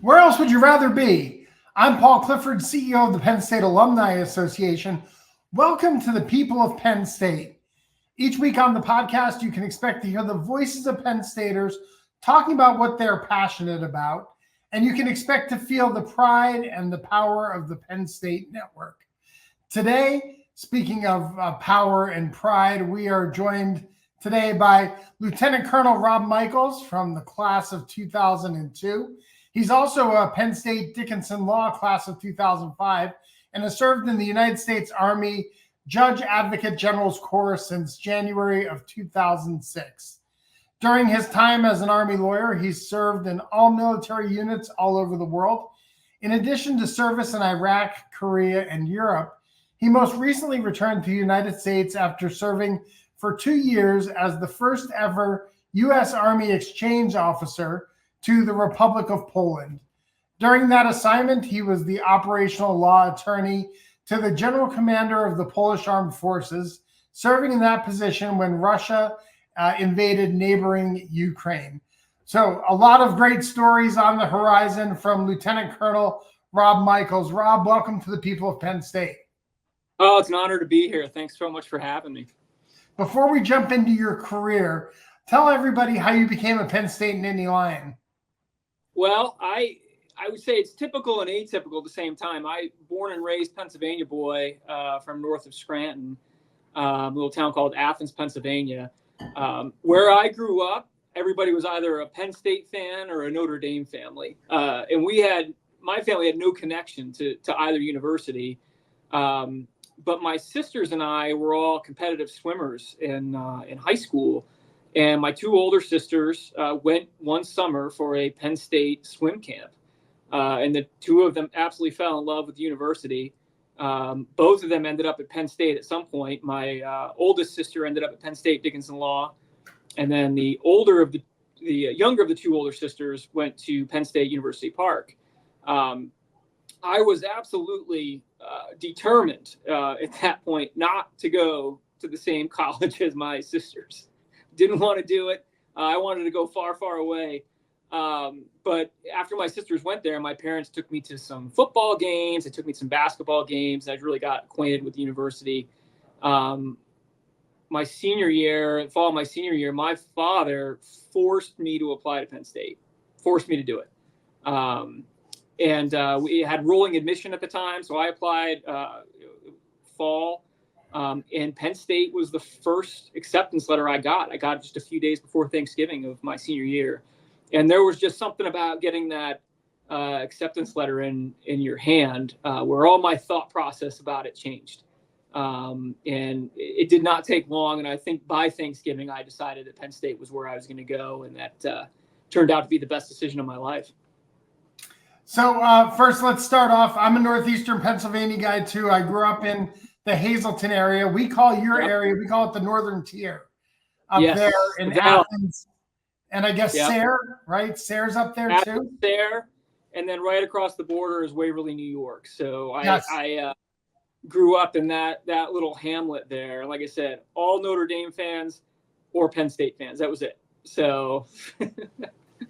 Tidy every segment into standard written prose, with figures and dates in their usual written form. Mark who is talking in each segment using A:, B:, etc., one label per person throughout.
A: Where else would you rather be? I'm Paul Clifford, CEO of the Penn State Alumni Association. Welcome to the people of Penn State. Each week on the podcast, you can expect to hear the voices of Penn Staters talking about what they're passionate about, and you can expect to feel the pride and the power of the Penn State network. Today, speaking of power and pride, we are joined today by Lieutenant Colonel Rob Michaels from the class of 2002. He's also a Penn State Dickinson Law class of 2005 and has served in the United States Army Judge Advocate General's Corps since January of 2006. During his time as an Army lawyer, he's served in all military units all over the world. In addition to service in Iraq, Korea, and Europe, he most recently returned to the United States after serving for 2 years as the first ever U.S. Army exchange officer to the Republic of Poland. During that assignment, he was the operational law attorney to the general commander of the Polish Armed Forces, serving in that position when Russia invaded neighboring Ukraine. So a lot of great stories on the horizon from Lieutenant Colonel Rob Michaels. Rob, welcome to the people of Penn State.
B: Oh, it's an honor to be here. Thanks so much for having me.
A: Before we jump into your career, tell everybody how you became a Penn State and Nittany Lion.
B: Well, I would say it's typical and atypical at the same time. I born and raised Pennsylvania boy from north of Scranton, a little town called Athens, Pennsylvania. Where I grew up, everybody was either a Penn State fan or a Notre Dame family. And my family had no connection to either university. But my sisters and I were all competitive swimmers in high school. And my two older sisters went one summer for a Penn State swim camp. And the two of them absolutely fell in love with the university. Both of them ended up at Penn State at some point. My oldest sister ended up at Penn State Dickinson Law. And then the younger of the two older sisters went to Penn State University Park. I was absolutely determined at that point not to go to the same college as my sisters. Didn't want to do it. I wanted to go far, far away. But after my sisters went there, my parents took me to some football games. They took me to some basketball games. I really got acquainted with the university. My senior year, fall of my senior year, my father forced me to apply to Penn State, forced me to do it. And we had rolling admission at the time. So I applied fall. And Penn State was the first acceptance letter I got. I got it just a few days before Thanksgiving of my senior year. And there was just something about getting that acceptance letter in your hand where all my thought process about it changed. And it did not take long. And I think by Thanksgiving, I decided that Penn State was where I was going to go. And that turned out to be the best decision of my life.
A: So first, let's start off. I'm a Northeastern Pennsylvania guy, too. I grew up in the Hazleton area. We call your area, we call it the Northern Tier up there in Athens. And I guess Sayre, right? Sayre's up there too.
B: Sayre, and then right across the border is Waverly, New York. So I grew up in that little hamlet there. Like I said, all Notre Dame fans or Penn State fans. That was it. So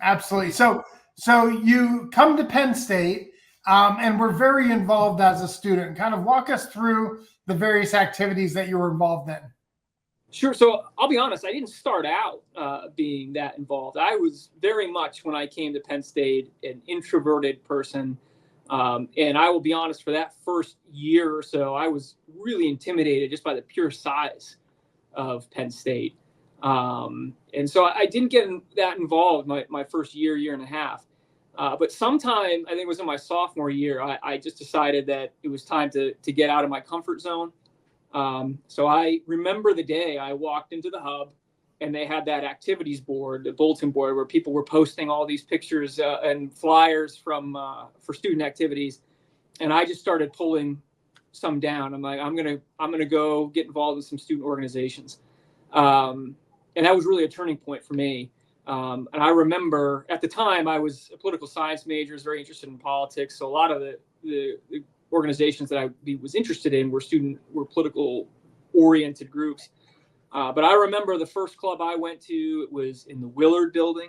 A: absolutely. So you come to Penn State and were very involved as a student. Kind of walk us through the various activities that you were involved in.
B: Sure. So I'll be honest, I didn't start out being that involved. I was very much, when I came to Penn State, an introverted person. And I will be honest, for that first year or so, I was really intimidated just by the pure size of Penn State. And so I didn't get that involved my first year and a half. But sometime, I think it was in my sophomore year, I just decided that it was time to get out of my comfort zone. So I remember the day I walked into the hub and they had that activities board, the bulletin board, where people were posting all these pictures and flyers for student activities. And I just started pulling some down. I'm like, I'm gonna go get involved in some student organizations. And that was really a turning point for me. And I remember at the time I was a political science major, was very interested in politics. So a lot of the organizations that I was interested in were political oriented groups. But I remember the first club I went to, it was in the Willard building.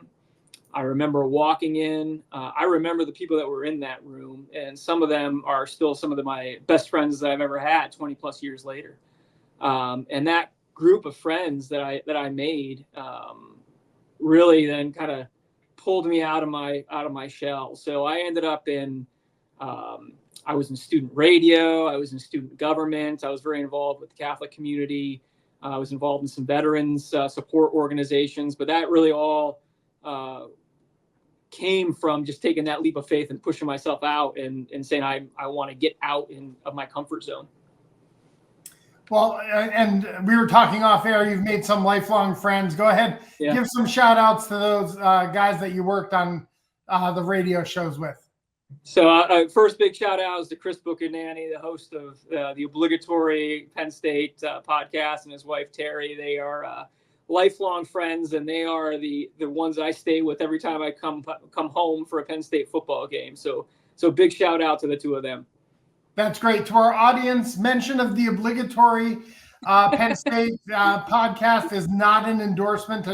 B: I remember walking in. I remember the people that were in that room, and some of them are still some of my best friends that I've ever had 20 plus years later. And that group of friends that I made really then kind of pulled me out of my shell. So I ended up in I was in student radio. I was in student government. I was very involved with the Catholic community. I was involved in some veterans support organizations, but that really all came from just taking that leap of faith and pushing myself out and saying, I want to get out of my comfort zone.
A: Well, and we were talking off air, you've made some lifelong friends. Go ahead, give some shout outs to those guys that you worked on the radio shows with.
B: So first big shout out is to Chris Buchanani, the host of the obligatory Penn State podcast, and his wife, Terry. They are lifelong friends, and they are the ones I stay with every time I come home for a Penn State football game. So big shout out to the two of them.
A: That's great. To our audience, mention of the obligatory Penn State podcast is not an endorsement. I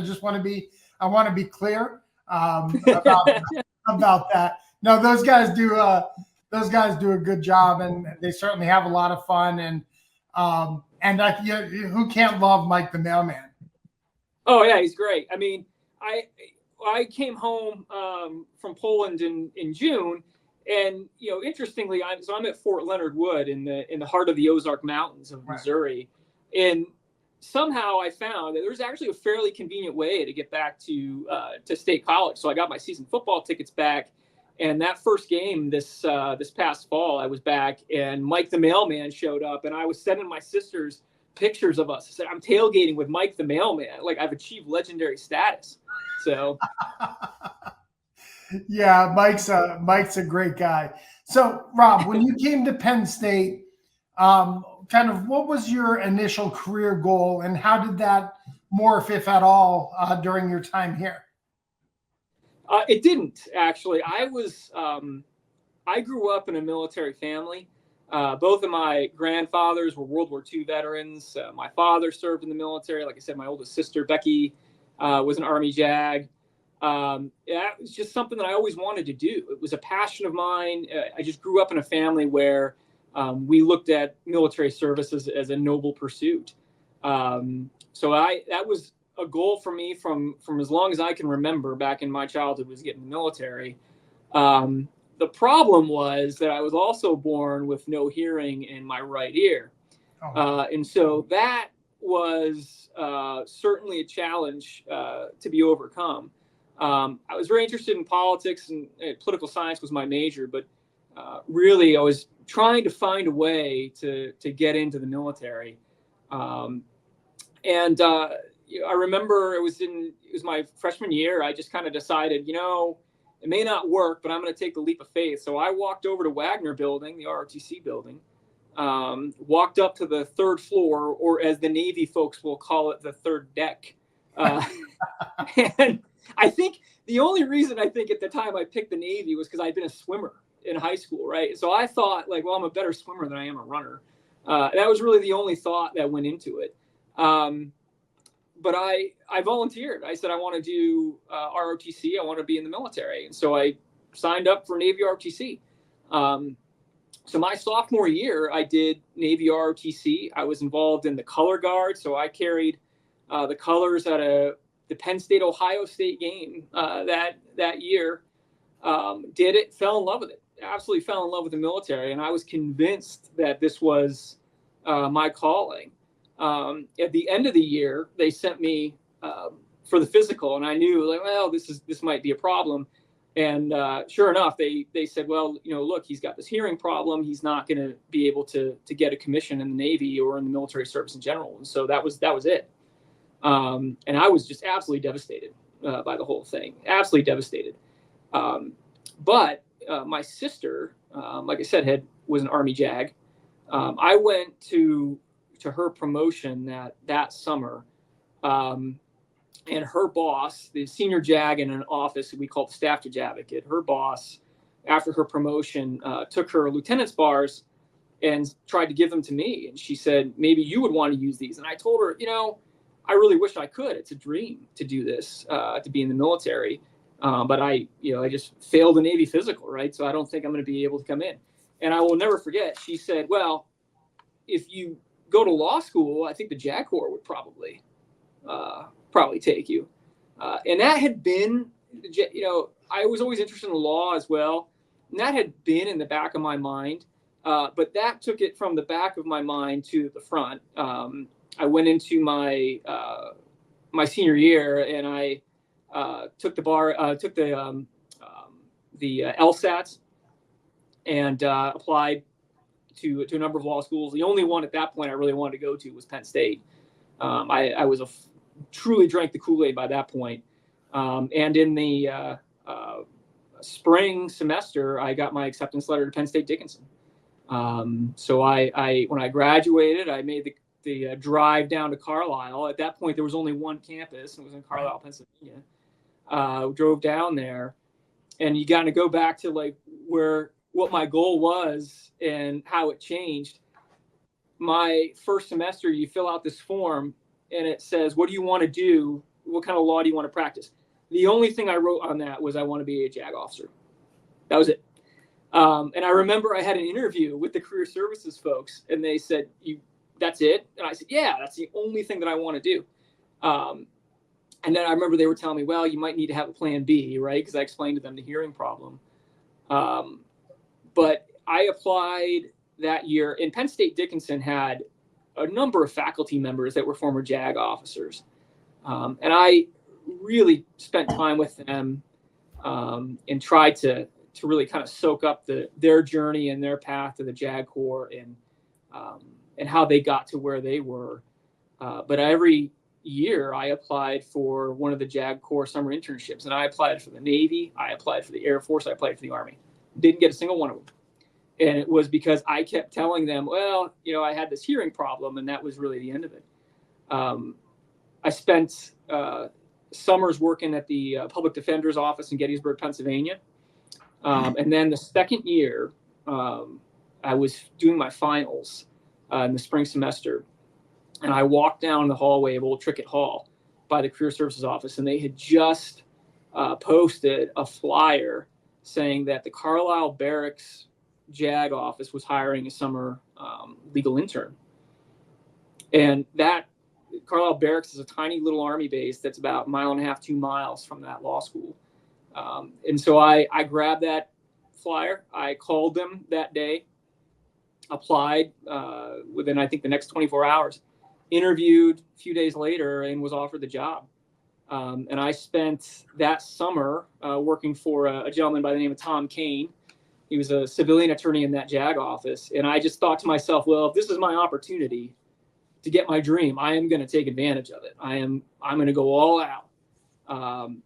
A: want to be clear about that. No, those guys do a good job, and they certainly have a lot of fun. And who can't love Mike the Mailman?
B: Oh yeah, he's great. I mean, I came home from Poland in June, and interestingly, I'm at Fort Leonard Wood in the heart of the Ozark Mountains of Missouri, and somehow I found that there's actually a fairly convenient way to get back to State College. So I got my season football tickets back. And that first game this past fall, I was back, and Mike the Mailman showed up, and I was sending my sisters pictures of us. I said, I'm tailgating with Mike the Mailman. Like, I've achieved legendary status. So,
A: yeah, Mike's a great guy. So, Rob, when you came to Penn State, kind of what was your initial career goal, and how did that morph, if at all, during your time here?
B: It didn't, actually. I grew up in a military family. Both of my grandfathers were World War II veterans. My father served in the military. Like I said, my oldest sister, Becky, was an Army JAG. That was just something that I always wanted to do. It was a passion of mine. I just grew up in a family where we looked at military service as a noble pursuit. So that was a goal for me from as long as I can remember back in my childhood, was getting in the military. The problem was that I was also born with no hearing in my right ear. And so that was certainly a challenge to be overcome. I was very interested in politics, and political science was my major, but really I was trying to find a way to get into the military. I remember it was my freshman year. I just kind of decided, it may not work, but I'm going to take the leap of faith. So I walked over to Wagner Building, the ROTC building, walked up to the third floor, or as the Navy folks will call it, the third deck. And I think the only reason at the time I picked the Navy was because I'd been a swimmer in high school, right? So I thought, I'm a better swimmer than I am a runner. That was really the only thought that went into it. But I volunteered. I said, I want to do ROTC. I want to be in the military. And so I signed up for Navy ROTC. So my sophomore year, I did Navy ROTC. I was involved in the color guard. So I carried the colors at the Penn State Ohio State game that year. Did it, fell in love with it. Absolutely fell in love with the military. And I was convinced that this was my calling. At the end of the year, they sent me for the physical, and I knew this might be a problem. And sure enough, they said, look, he's got this hearing problem. He's not going to be able to get a commission in the Navy or in the military service in general. And so that was it. And I was just absolutely devastated by the whole thing. Absolutely devastated. But my sister, like I said, was an Army JAG. I went to her promotion that summer, and her boss, the senior JAG in an office we called staff judge advocate, her boss, after her promotion, took her lieutenant's bars and tried to give them to me. And she said, maybe you would want to use these. And I told her, I really wish I could. It's a dream to do this, to be in the military. But I just failed the Navy physical, right? So I don't think I'm going to be able to come in. And I will never forget, she said, well, if you go to law school, I think the JAG Corps would probably take you. And that had been, I was always interested in law as well. And that had been in the back of my mind. But that took it from the back of my mind to the front. I went into my senior year, and I took the LSATs and applied to a number of law schools. The only one at that point I really wanted to go to was Penn State. I was truly drank the Kool-Aid by that point. And in the spring semester, I got my acceptance letter to Penn State Dickinson. So I when I graduated, I made the drive down to Carlisle. At that point, there was only one campus, and it was in Carlisle, Pennsylvania. Drove down there, and you got to go back to like what my goal was and how it changed. My first semester, you fill out this form, and it says, what do you want to do? What kind of law do you want to practice? The only thing I wrote on that was I want to be a JAG officer. That was it. And I remember I had an interview with the career services folks, and they said, that's it? And I said, yeah, that's the only thing that I want to do. And then I remember they were telling me, well, you might need to have a plan B, right? Because I explained to them the hearing problem. But I applied that year, and Penn State Dickinson had a number of faculty members that were former JAG officers. And I really spent time with them and tried to really kind of soak up their journey and their path to the JAG Corps and how they got to where they were. But every year I applied for one of the JAG Corps summer internships, and I applied for the Navy, I applied for the Air Force, I applied for the Army. Didn't get a single one of them. And it was because I kept telling them, well, I had this hearing problem, and that was really the end of it. I spent summers working at the public defender's office in Gettysburg, Pennsylvania. And then the second year, I was doing my finals in the spring semester. And I walked down the hallway of Old Trickett Hall by the career services office, and they had just posted a flyer saying that the Carlisle Barracks JAG office was hiring a summer legal intern. And that Carlisle Barracks is a tiny little Army base that's about 1.5 miles, 2 miles from that law school. And so I grabbed that flyer. I called them that day, applied within, I think, the next 24 hours, interviewed a few days later, and was offered the job. And I spent that summer working for a gentleman by the name of Tom Kane. He was a civilian attorney in that JAG office. And I just thought to myself, well, if this is my opportunity to get my dream, I am going to take advantage of it. I'm going to go all out.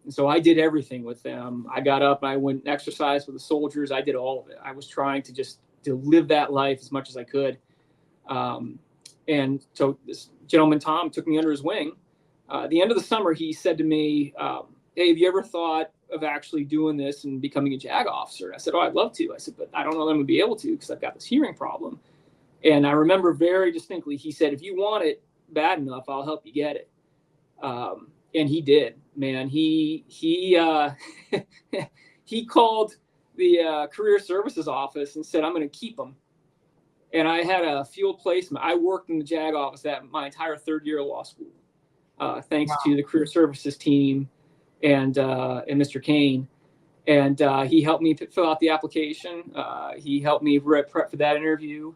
B: So I did everything with them. I got up, I went and exercised with the soldiers. I did all of it. I was trying to live that life as much as I could. And so this gentleman, Tom, took me under his wing. At the end of the summer, he said to me, hey, have you ever thought of actually doing this and becoming a JAG officer? I said, oh, I'd love to. I said, but I don't know that I'm going to be able to because I've got this hearing problem. And I remember very distinctly, he said, if you want it bad enough, I'll help you get it. And he did, man. He called the career services office and said, I'm going to keep him. And I had a field placement. I worked in the JAG office that my entire third year of law school, thanks to the career services team and Mr. Kane. And he helped me fill out the application. He helped me prep for that interview.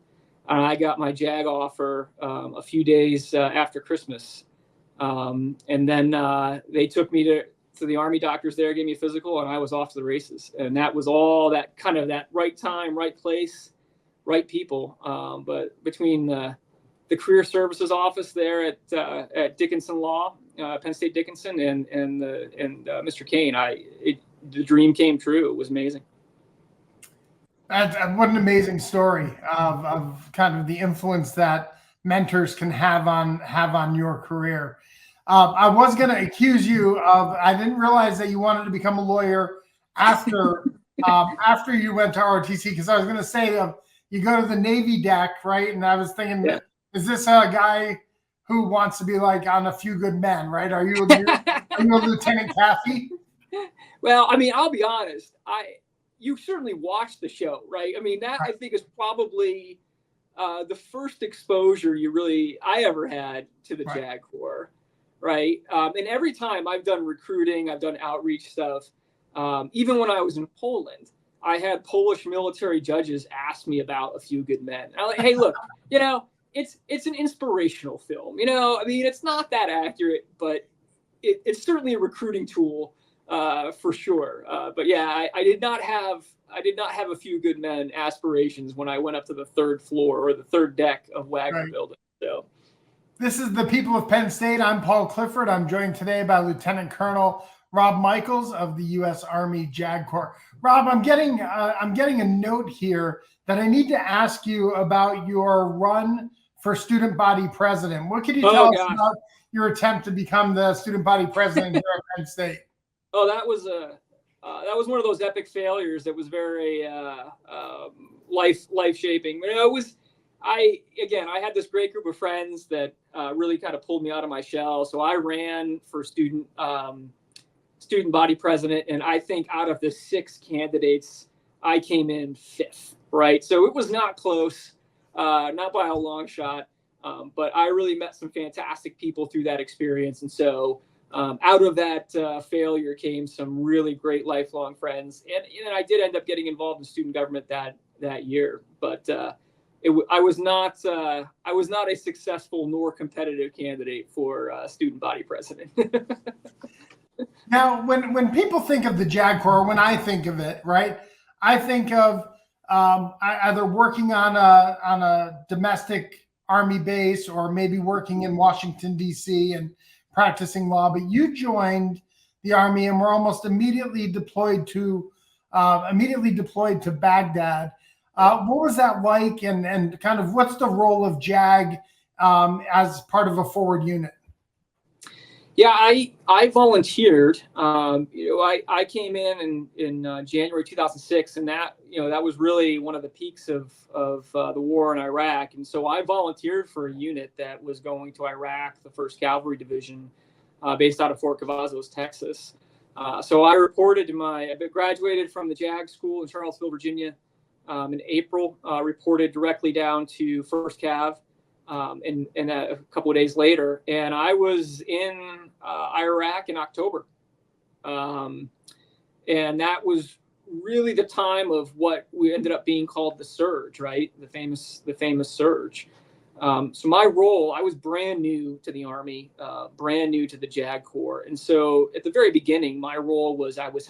B: And I got my JAG offer a few days after Christmas. And then they took me to the Army doctors there, gave me a physical, and I was off to the races. And that was all that kind of that right time, right place, right people. But between the career services office there at Dickinson Law, Penn State Dickinson, and Mr. Kane, the dream came true. It was amazing.
A: What an amazing story of kind of the influence that mentors can have on your career. I was going to accuse you of, I didn't realize that you wanted to become a lawyer after you went to ROTC, because I was going to say you go to the Navy deck, right? And I was thinking, is this a guy who wants to be like on A Few Good Men, right? Are you a Lieutenant Kathy?
B: Well, I mean, I'll be honest. You certainly watched the show, right? I mean, that I think is probably the first exposure I ever had to the JAG Corps, right? And every time I've done recruiting, I've done outreach stuff. Even when I was in Poland, I had Polish military judges ask me about A Few Good Men. I'm like, hey, look, it's an inspirational film. I mean, it's not that accurate, but it's certainly a recruiting tool for sure. But yeah, I did not have A Few Good Men aspirations when I went up to the third floor or the third deck of Wagner building. So
A: this is the People of Penn State. I'm Paul Clifford. I'm joined today by Lieutenant Colonel Rob Michaels of the U.S. Army JAG Corps. Rob, I'm getting a note here that I need to ask you about your run for student body president. What can you tell us about your attempt to become the student body president here at Penn State?
B: Oh, that was one of those epic failures that was very life shaping. I had this great group of friends that really kind of pulled me out of my shell. So I ran for student body president, and I think out of the 6 candidates, I came in 5th. Right, so it was not close, not by a long shot. But I really met some fantastic people through that experience, and so. Out of that failure came some really great lifelong friends, and I did end up getting involved in student government that year. But I was not a successful nor competitive candidate for student body president.
A: Now, when people think of the JAG Corps, when I think of it, right, I think of either working on a domestic Army base or maybe working in Washington, D.C. and practicing law, but you joined the Army and were almost immediately deployed to Baghdad. What was that like, and kind of what's the role of JAG as part of a forward unit?
B: Yeah, I volunteered. I came in January 2006, and that was really one of the peaks of the war in Iraq. And so I volunteered for a unit that was going to Iraq, the 1st Cavalry Division, based out of Fort Cavazos, Texas. So I graduated from the JAG school in Charlottesville, Virginia, in April. Reported directly down to 1st Cav. And a couple of days later, and I was in Iraq in October, and that was really the time of what we ended up being called the surge, right? The famous surge. So my role, I was brand new to the Army, brand new to the JAG Corps, and so at the very beginning, my role was I was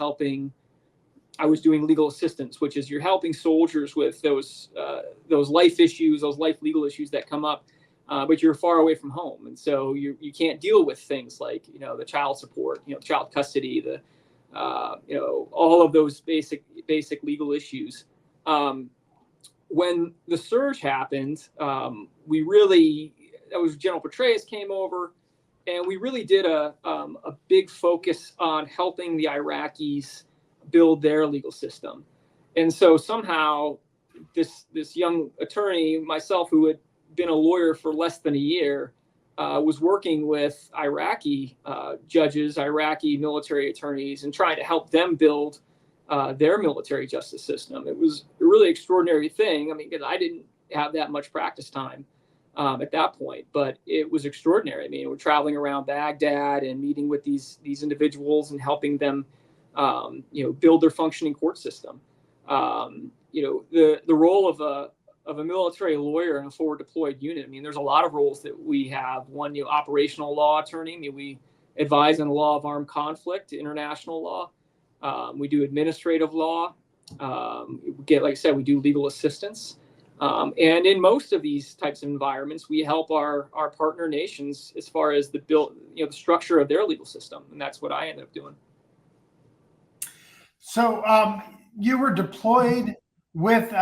B: doing legal assistance, which is you're helping soldiers with those life issues, those life legal issues that come up, but you're far away from home, and so you can't deal with things like the child support, child custody, all of those basic legal issues. When the surge happened, that was General Petraeus came over, and we really did a big focus on helping the Iraqis build their legal system. And so somehow this young attorney, myself, who had been a lawyer for less than a year, was working with Iraqi judges, Iraqi military attorneys, and trying to help them build their military justice system. It was a really extraordinary thing. I mean, because I didn't have that much practice time at that point, but it was extraordinary. I mean, we're traveling around Baghdad and meeting with these individuals and helping them build their functioning court system. The role of a military lawyer in a forward deployed unit. I mean, there's a lot of roles that we have. One, operational law attorney. I mean, we advise on the law of armed conflict, international law. We do administrative law. Like I said, we do legal assistance. And in most of these types of environments, we help our partner nations as far as the structure of their legal system. And that's what I ended up doing. So
A: you were deployed with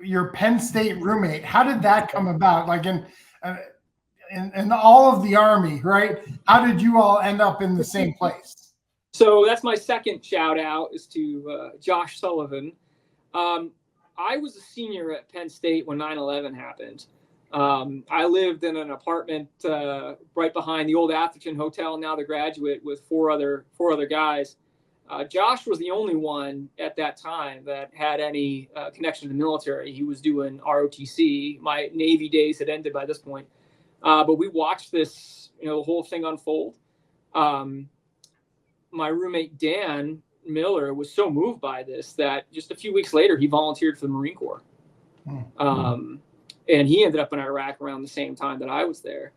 A: your Penn State roommate. How did that come about? Like in all of the Army, right? How did you all end up in the same place?
B: So that's my second shout out is to Josh Sullivan. I was a senior at Penn State when 9/11 happened. I lived in an apartment right behind the old Atherton Hotel, now the Graduate, with four other guys. Josh was the only one at that time that had any connection to the military. He was doing ROTC. My Navy days had ended by this point. But we watched this, the whole thing unfold. My roommate, Dan Miller, was so moved by this that just a few weeks later, he volunteered for the Marine Corps. And he ended up in Iraq around the same time that I was there.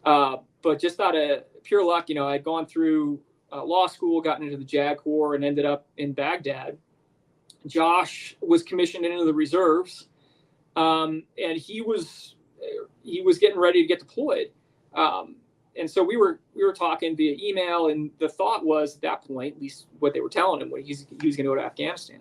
B: But just out of pure luck, I'd gone through law school, gotten into the JAG Corps, and ended up in Baghdad. Josh was commissioned into the reserves, and he was getting ready to get deployed. And so we were talking via email, and the thought was at that point, at least what they were telling him, he was going to go to Afghanistan.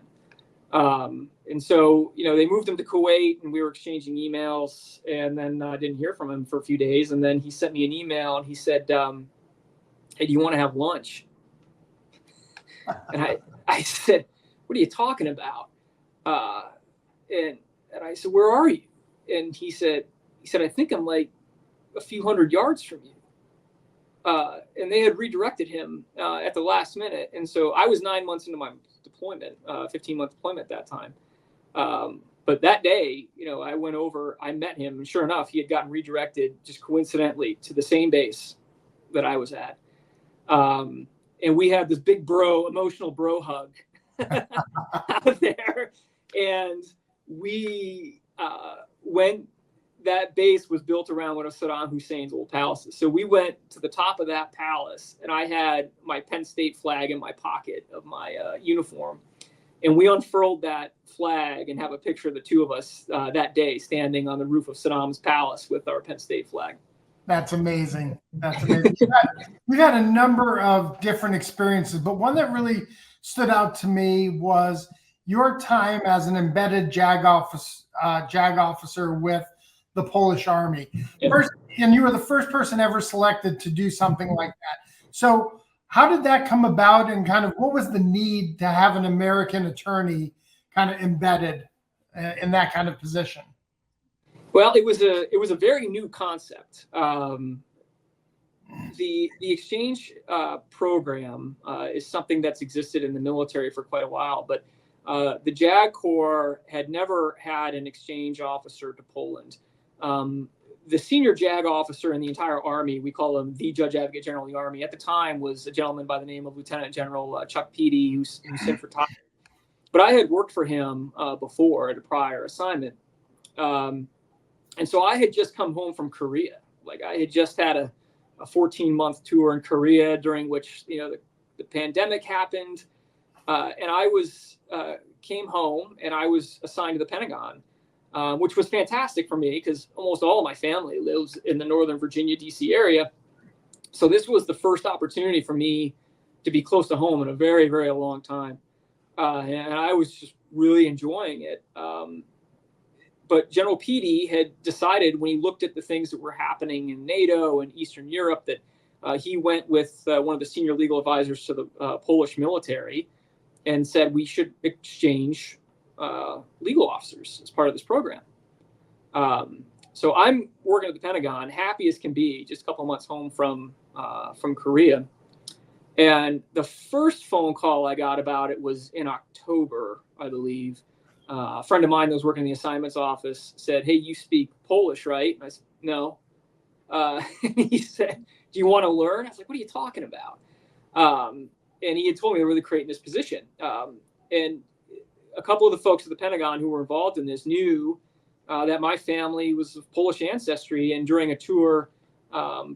B: And so, they moved him to Kuwait, and we were exchanging emails, and then I didn't hear from him for a few days. And then he sent me an email, and he said, hey, do you want to have lunch? And I said, what are you talking about? And I said, where are you? And he said, I think I'm like a few hundred yards from you. And they had redirected him at the last minute. And so I was 9 months into my deployment, 15-month deployment at that time. But that day, I went over, I met him, and sure enough, he had gotten redirected just coincidentally to the same base that I was at. And we had this big emotional bro hug out there. And we went, that base was built around one of Saddam Hussein's old palaces. So we went to the top of that palace, and I had my Penn State flag in my pocket of my uniform. And we unfurled that flag and have a picture of the two of us that day standing on the roof of Saddam's palace with our Penn State flag.
A: That's amazing. That's amazing. We've had a number of different experiences, but one that really stood out to me was your time as an embedded JAG officer with the Polish Army. First, and you were the first person ever selected to do something like that. So how did that come about, and kind of what was the need to have an American attorney kind of embedded in that kind of position?
B: Well, it was a very new concept. The exchange program is something that's existed in the military for quite a while, but the JAG Corps had never had an exchange officer to Poland. The senior JAG officer in the entire Army, we call him the Judge Advocate General of the Army, at the time was a gentleman by the name of Lieutenant General Chuck Petey, who's since retired. But I had worked for him before at a prior assignment. And so I had just come home from Korea. Like, I had just had a 14-month tour in Korea, during which, the pandemic happened. And I came home, and I was assigned to the Pentagon, which was fantastic for me because almost all of my family lives in the Northern Virginia, D.C. area. So this was the first opportunity for me to be close to home in a very, very long time. And I was just really enjoying it. But General Petey had decided, when he looked at the things that were happening in NATO and Eastern Europe, that he went with one of the senior legal advisors to the Polish military and said we should exchange legal officers as part of this program. So I'm working at the Pentagon, happy as can be, just a couple of months home from Korea. And the first phone call I got about it was in October, I believe. A friend of mine that was working in the assignments office said, hey, you speak Polish, right? And I said, no. And he said, do you want to learn? I was like, what are you talking about? And he had told me they were really creating this position. And a couple of the folks at the Pentagon who were involved in this knew that my family was of Polish ancestry. And during a tour,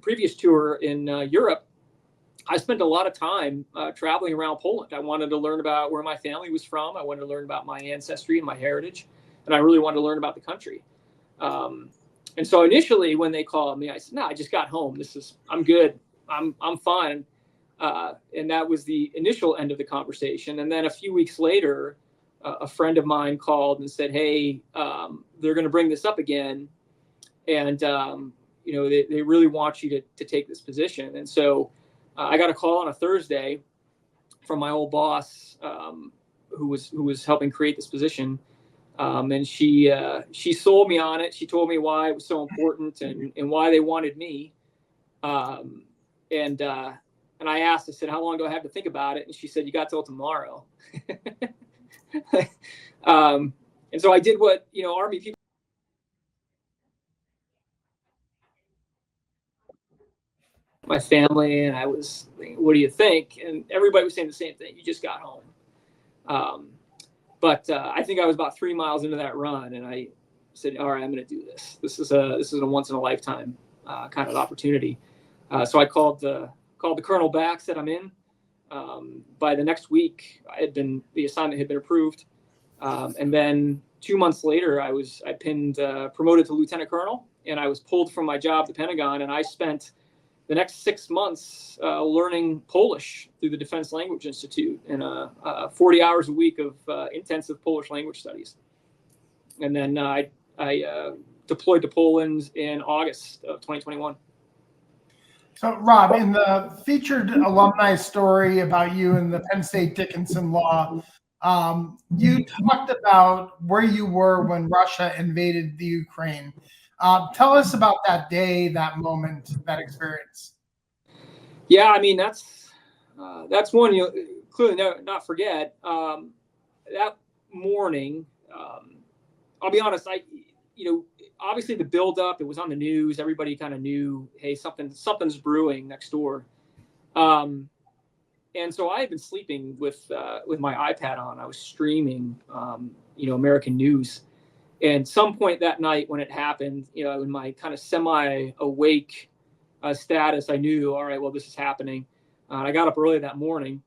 B: previous tour in Europe, I spent a lot of time traveling around Poland. I wanted to learn about where my family was from. I wanted to learn about my ancestry and my heritage. And I really wanted to learn about the country. And so initially when they called me, I said, no, I just got home. I'm good. I'm fine. And that was the initial end of the conversation. And then a few weeks later, a friend of mine called and said, hey, they're going to bring this up again. And, they really want you to take this position. And so I got a call on a Thursday from my old boss, who was helping create this position. And she sold me on it. She told me why it was so important and why they wanted me. And And I asked, I said, how long do I have to think about it? And she said, you got till tomorrow. And so I did what, Army people. My family, and I was thinking, what do you think? And everybody was saying the same thing. You just got home. But I think I was about 3 miles into that run, and I said, all right, I'm going to do this. This is a once in a lifetime kind of opportunity. So I called the colonel back, said I'm in. By the next week, the assignment had been approved. And then 2 months later, I promoted to lieutenant colonel, and I was pulled from my job at the Pentagon, and I spent the next 6 months learning Polish through the Defense Language Institute and 40 hours a week of intensive Polish language studies. And then I deployed to Poland in August of 2021.
A: So, Rob, in the featured alumni story about you and the Penn State Dickinson law, you talked about where you were when Russia invaded the Ukraine. Tell us about that day, that moment, that experience.
B: Yeah, I mean, that's one you clearly not forget. That morning, I'll be honest, obviously the buildup, it was on the news. Everybody kind of knew, hey, something's brewing next door. And so I had been sleeping with my iPad on. I was streaming, American news. And some point that night when it happened, in my kind of semi-awake status, I knew, all right, well, this is happening. I got up early that morning,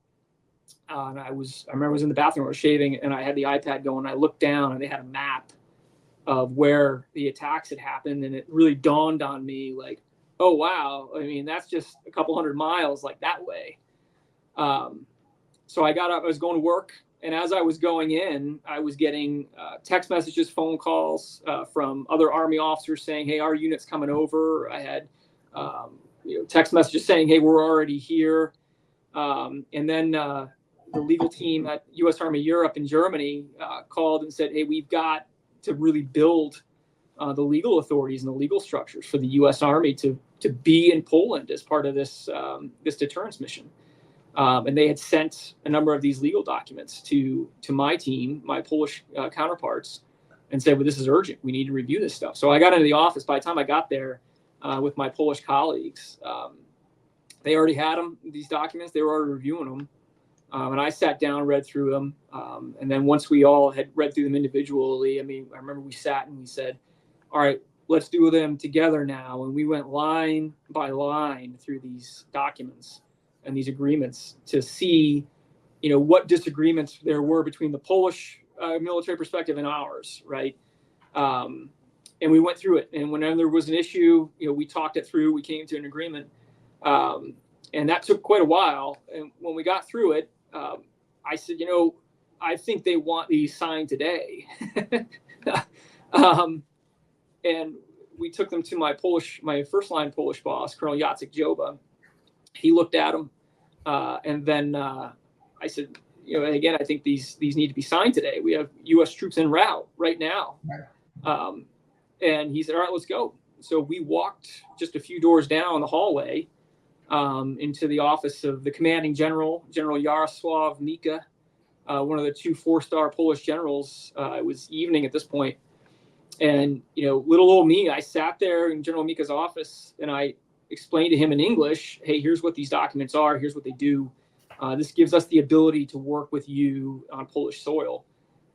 B: and I remember I was in the bathroom, I was shaving, and I had the iPad going. I looked down, and they had a map of where the attacks had happened, and it really dawned on me, like, oh wow, I mean, that's just a couple hundred miles, like that way. So I got up, I was going to work. And as I was going in, I was getting text messages, phone calls from other Army officers saying, hey, our unit's coming over. I had text messages saying, hey, we're already here. And then the legal team at U.S. Army Europe in Germany called and said, hey, we've got to really build the legal authorities and the legal structures for the U.S. Army to be in Poland as part of this deterrence mission. And they had sent a number of these legal documents to my team, my Polish counterparts, and said, well, this is urgent. We need to review this stuff. So I got into the office. By the time I got there with my Polish colleagues, they already had these documents. They were already reviewing them. And I sat down, read through them. And then once we all had read through them individually, I remember we sat and we said, all right, let's do them together now. And we went line by line through these documents and these agreements to see, what disagreements there were between the Polish military perspective and ours, right? And we went through it. And whenever there was an issue, we talked it through. We came to an agreement, and that took quite a while. And when we got through it, I said, I think they want these signed today. And we took them to my first line Polish boss, Colonel Jacek Joba. He looked at them, and then I said, again, I think these need to be signed today. We have U.S. troops en route right now. And he said, all right, let's go. So we walked just a few doors down the hallway into the office of the commanding general, General Jarosław Mika, one of the 2 4-star Polish generals. It was evening at this point. And, little old me, I sat there in General Mika's office, and I explained to him in English, hey, here's what these documents are. Here's what they do. This gives us the ability to work with you on Polish soil.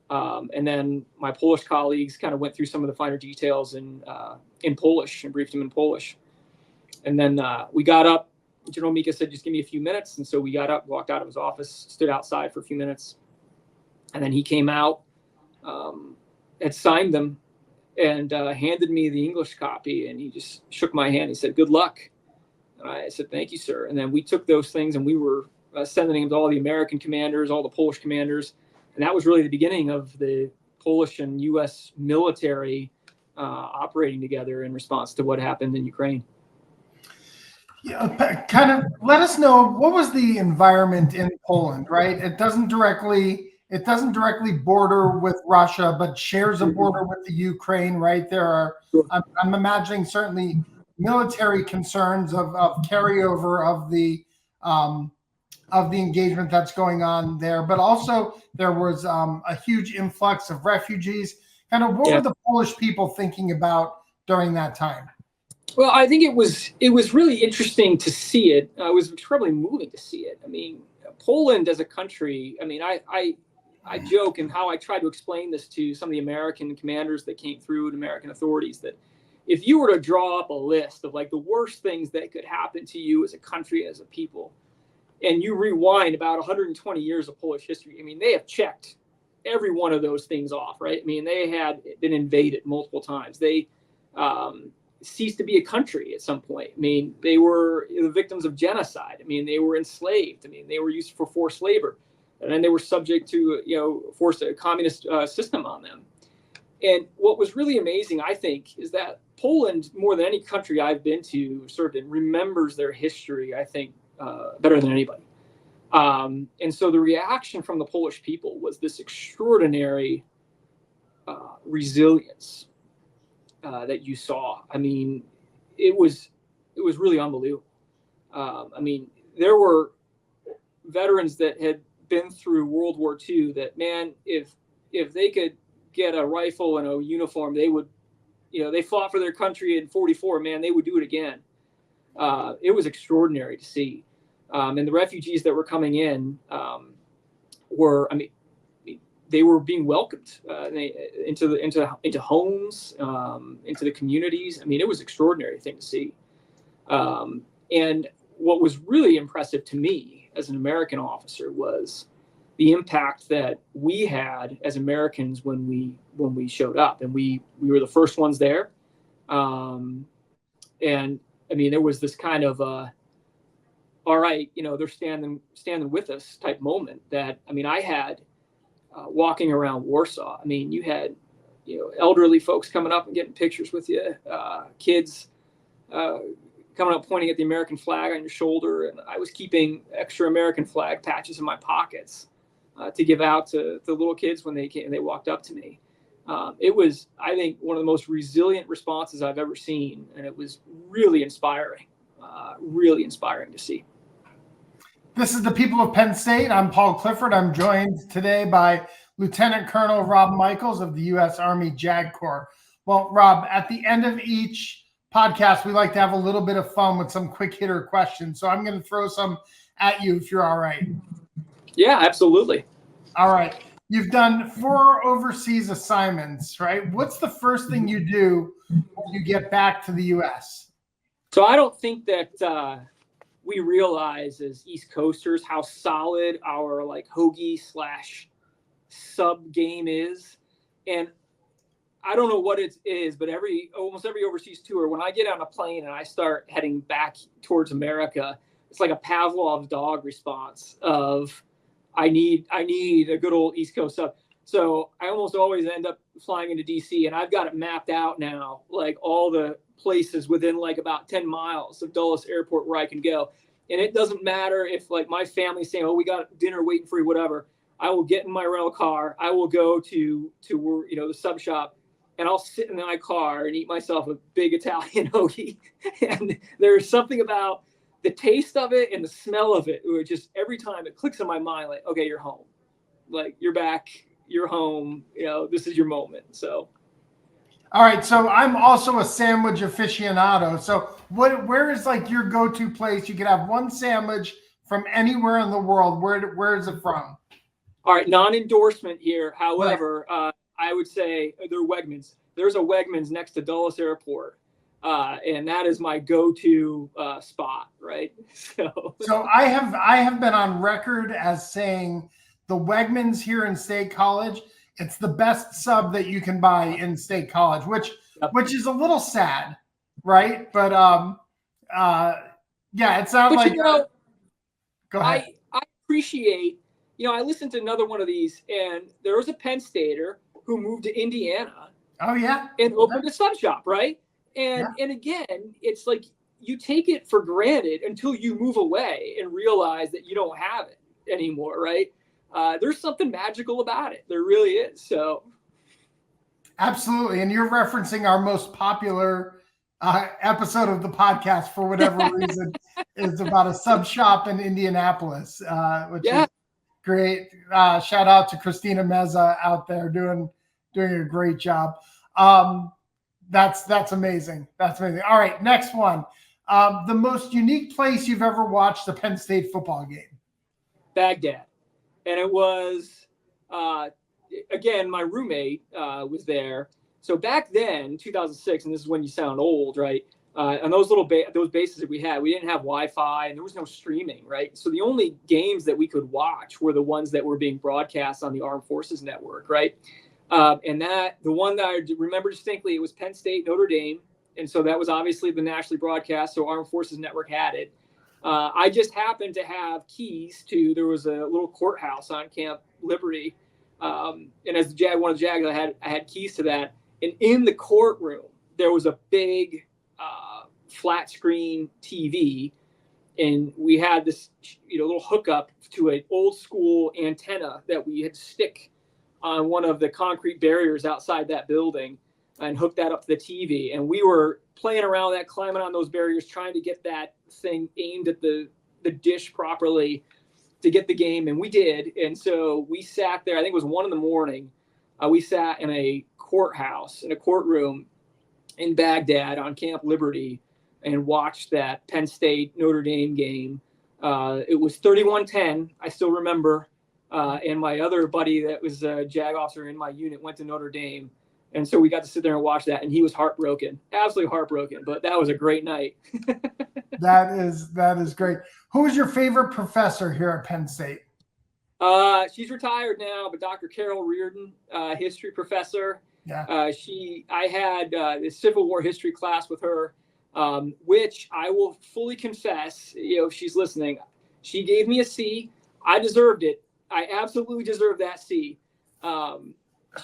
B: And then my Polish colleagues kind of went through some of the finer details in Polish and briefed him in Polish. And then we got up. General Mika said, just give me a few minutes. And so we got up, walked out of his office, stood outside for a few minutes. And then he came out, had signed them, and handed me the English copy, and he just shook my hand. He said, good luck. And I said, thank you, sir. And then we took those things and we were sending them to all the American commanders, all the Polish commanders. And that was really the beginning of the Polish and U.S. military operating together in response to what happened in Ukraine.
A: Yeah, kind of let us know, what was the environment in Poland, right? It doesn't directly border with Russia, but shares a border with the Ukraine, right? There are, I'm imagining, certainly military concerns of carryover of the of the engagement that's going on there. But also there was a huge influx of refugees. Kind of what were the Polish people thinking about during that time?
B: Well, I think it was really interesting to see it. It was incredibly moving to see it. I mean, Poland as a country, I mean, I joke and how I try to explain this to some of the American commanders that came through and American authorities that if you were to draw up a list of like the worst things that could happen to you as a country, as a people, and you rewind about 120 years of Polish history, I mean, they have checked every one of those things off, right? I mean, they had been invaded multiple times. They ceased to be a country at some point. I mean, they were the victims of genocide. I mean, they were enslaved. I mean, they were used for forced labor. And then they were subject to, forced a communist system on them. And what was really amazing, I think, is that Poland, more than any country I've been to, served in, remembers their history, I think, better than anybody. And so the reaction from the Polish people was this extraordinary resilience that you saw. I mean, it was really unbelievable. I mean, there were veterans that had been through World War II that, man, if they could get a rifle and a uniform, they would, they fought for their country in 44, man, they would do it again. It was extraordinary to see. And the refugees that were coming in were, I mean, they were being welcomed into homes, into the communities. I mean, it was an extraordinary thing to see. And what was really impressive to me as an American officer was the impact that we had as Americans when we showed up, and we were the first ones there. And I mean, there was this kind of all right, they're standing with us type moment that, I mean, I had walking around Warsaw. I mean, you had, elderly folks coming up and getting pictures with you, kids coming up pointing at the American flag on your shoulder. And I was keeping extra American flag patches in my pockets to give out to the little kids when they came and they walked up to me. It was, I think, one of the most resilient responses I've ever seen. And it was really inspiring to see.
A: This is the People of Penn State. I'm Paul Clifford. I'm joined today by Lieutenant Colonel Rob Michaels of the U.S. Army JAG Corps. Well, Rob, at the end of each podcast, we like to have a little bit of fun with some quick hitter questions. So I'm going to throw some at you if you're all right.
B: Yeah, absolutely.
A: All right. You've done 4 overseas assignments, right? What's the first thing you do when you get back to the U.S.?
B: So I don't think that we realize as East Coasters how solid our like hoagie / sub game is. And I don't know what it is, but almost every overseas tour, when I get on a plane and I start heading back towards America, it's like a Pavlov's dog response of I need a good old East Coast sub. So I almost always end up flying into DC, and I've got it mapped out now, like all the places within like about 10 miles of Dulles Airport where I can go. And it doesn't matter if like my family's saying, oh, we got dinner waiting for you, whatever. I will get in my rental car. I will go to the sub shop, and I'll sit in my car and eat myself a big Italian hoagie. And there's something about the taste of it and the smell of it, where just every time it clicks in my mind, like, okay, you're home. Like, you're back, you're home, this is your moment. So.
A: All right. So I'm also a sandwich aficionado. So where is like your go-to place? You can have one sandwich from anywhere in the world. Where is it from?
B: All right. Non-endorsement here. However, I would say they're Wegmans. There's a Wegmans next to Dulles Airport. And that is my go-to spot, right?
A: So I have been on record as saying the Wegmans here in State College, it's the best sub that you can buy in State College, which is a little sad, right? But yeah, it sounds like.
B: Go
A: ahead.
B: I appreciate. I listened to another one of these, and there was a Penn Stater who moved to Indiana.
A: Oh yeah,
B: and opened a sub shop, right? And again, it's like you take it for granted until you move away and realize that you don't have it anymore, right? There's something magical about it. There really is. So,
A: absolutely. And you're referencing our most popular episode of the podcast for whatever reason is about a sub shop in Indianapolis, which is great. Shout out to Christina Meza out there doing a great job. That's amazing. That's amazing. All right, next one. The most unique place you've ever watched a Penn State football game?
B: Baghdad. And it was, again, my roommate was there. So back then, 2006, and this is when you sound old, right? On those little those bases that we had, we didn't have Wi-Fi and there was no streaming, right? So the only games that we could watch were the ones that were being broadcast on the Armed Forces Network, right? And the one that I remember distinctly, it was Penn State, Notre Dame. And so that was obviously the nationally broadcast, so Armed Forces Network had it. I just happened to have keys to, there was a little courthouse on Camp Liberty. And as one of the JAGs, I had keys to that. And in the courtroom, there was a big flat screen TV. And we had this little hookup to an old school antenna that we had to stick on one of the concrete barriers outside that building and hook that up to the TV. And we were playing around that, climbing on those barriers, trying to get that thing aimed at the dish properly to get the game. And we did. And so we sat there, I think it was 1 a.m. We sat in a courtroom in Baghdad on Camp Liberty and watched that Penn State Notre Dame game. It was 31-10. I still remember. And my other buddy that was a JAG officer in my unit went to Notre Dame. And so we got to sit there and watch that. And he was heartbroken, absolutely heartbroken. But that was a great night.
A: That is great. Who was your favorite professor here at Penn State?
B: She's retired now, but Dr. Carol Reardon, history professor.
A: Yeah.
B: I had this Civil War history class with her, which I will fully confess, if she's listening, she gave me a C. I deserved it. I absolutely deserved that C.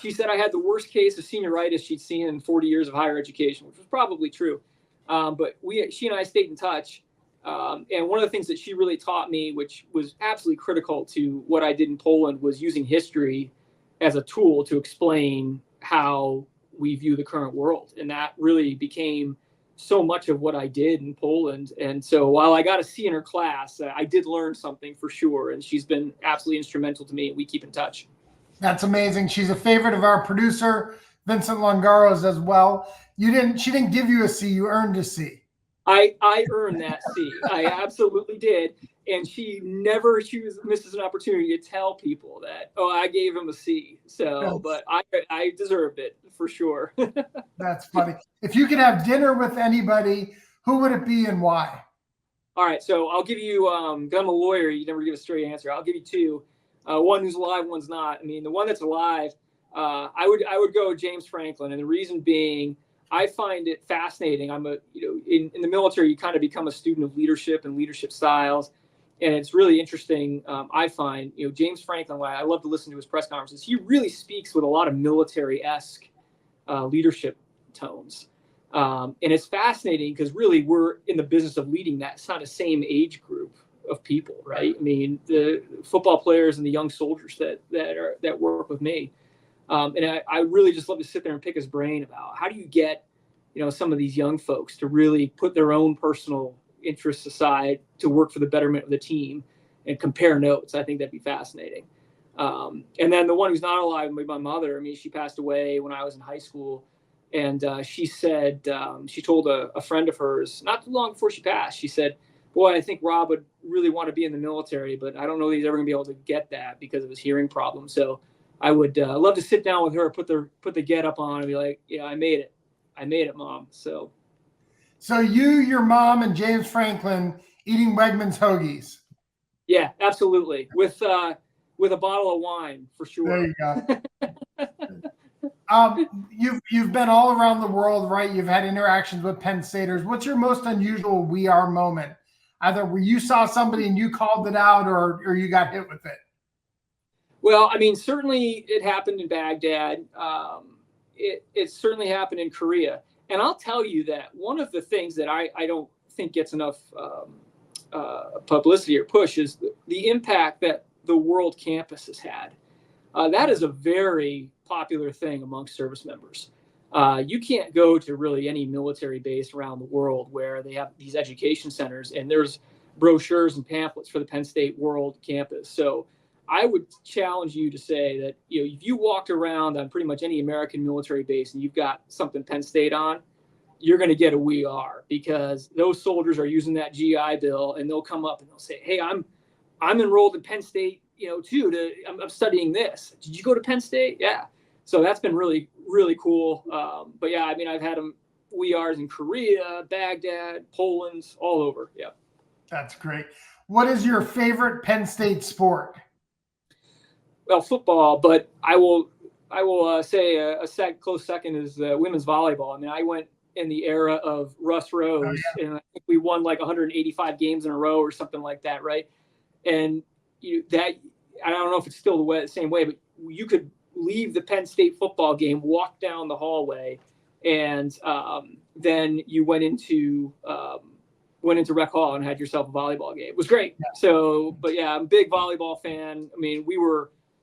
B: She said I had the worst case of senioritis she'd seen in 40 years of higher education, which was probably true. But she and I stayed in touch. And one of the things that she really taught me, which was absolutely critical to what I did in Poland, was using history as a tool to explain how we view the current world. And that really became so much of what I did in Poland. And so while I got a C in her class, I did learn something for sure. And she's been absolutely instrumental to me, and we keep in touch.
A: That's amazing. She's a favorite of our producer, Vincent Longaro's, as well. She didn't give you a C, you earned a C.
B: I earned that C. I absolutely did. And she misses an opportunity to tell people that, I gave him a C. So, but I deserved it for sure.
A: That's funny. If you could have dinner with anybody, who would it be and why?
B: All right. So I'll give you, I'm a lawyer. You never give a straight answer. I'll give you two. One who's alive, one's not. I mean, the one that's alive, I would go with James Franklin. And the reason being, I find it fascinating. I'm in the military, you kind of become a student of leadership and leadership styles. And it's really interesting. I find, James Franklin, I love to listen to his press conferences. He really speaks with a lot of military-esque leadership tones. And it's fascinating because really we're in the business of leading that. It's not the same age group of people, right? I mean, the football players and the young soldiers that work with me. And I really just love to sit there and pick his brain about how do you get, some of these young folks to really put their own personal interests aside to work for the betterment of the team and compare notes. I think that'd be fascinating. And then the one who's not alive, my mother, I mean, she passed away when I was in high school. And she said, she told a friend of hers not too long before she passed, she said, boy, I think Rob would really want to be in the military, but I don't know that he's ever going to be able to get that because of his hearing problem. So I would love to sit down with her, put the get up on and be like, yeah, I made it, Mom. So
A: you, your mom, and James Franklin eating Wegmans hoagies.
B: Yeah, absolutely. With a bottle of wine for sure.
A: There you go. You've been all around the world, right? You've had interactions with Penn Staters. What's your most unusual "we are" moment? Either where you saw somebody and you called it out, or you got hit with it.
B: Well, I mean, certainly it happened in Baghdad. It certainly happened in Korea. And I'll tell you that one of the things that I don't think gets enough publicity or push is the impact that the World Campus has had. That is a very popular thing amongst service members. You can't go to really any military base around the world where they have these education centers and there's brochures and pamphlets for the Penn State World Campus. So I would challenge you to say that, if you walked around on pretty much any American military base and you've got something Penn State on, you're going to get a "we are," because those soldiers are using that GI Bill, and they'll come up and they'll say, "Hey, I'm enrolled in Penn State, too. I'm studying this. Did you go to Penn State?" Yeah. So that's been really, really cool. But yeah, I mean, I've had them "we are's" in Korea, Baghdad, Poland, all over. Yeah.
A: That's great. What is your favorite Penn State sport?
B: Well, football, but I will say a close second is women's volleyball. I mean, I went in the era of Russ Rose, and I think we won like 185 games in a row or something like that, right? And I don't know if it's still the same way, but you could leave the Penn State football game, walk down the hallway, and then you went into rec hall and had yourself a volleyball game. It was great. Yeah. So, but yeah, I'm a big volleyball fan. I mean,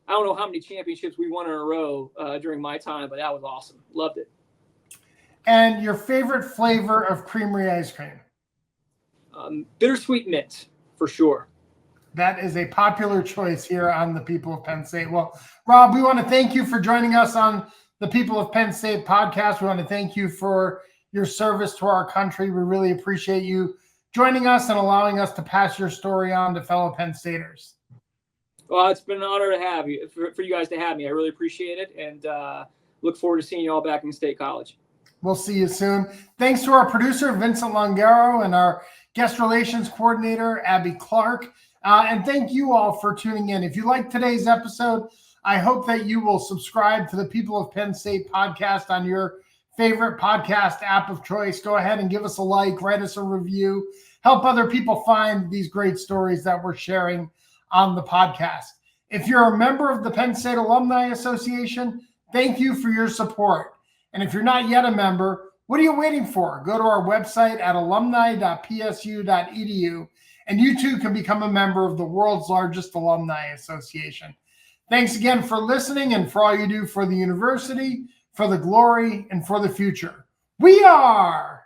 B: I don't know how many championships we won in a row during my time, but that was awesome. Loved it.
A: And your favorite flavor of creamery ice cream?
B: Bittersweet mint, for sure.
A: That is a popular choice here on the People of Penn State. Well, Rob, we want to thank you for joining us on the People of Penn State podcast. We want to thank you for your service to our country. We really appreciate you joining us and allowing us to pass your story on to fellow Penn Staters.
B: Well, it's been an honor to have you, for you guys to have me. I really appreciate it, and look forward to seeing you all back in State College.
A: We'll see you soon. Thanks to our producer, Vincent Longaro, and our guest relations coordinator, Abby Clark. And thank you all for tuning in. If you like today's episode, I hope that you will subscribe to the People of Penn State podcast on your favorite podcast app of choice. Go ahead and give us a like, write us a review, help other people find these great stories that we're sharing on the podcast. If you're a member of the Penn State Alumni Association, thank you for your support. And if you're not yet a member, what are you waiting for? Go to our website at alumni.psu.edu, and you too can become a member of the world's largest alumni association. Thanks again for listening and for all you do for the university, for the glory, and for the future. We are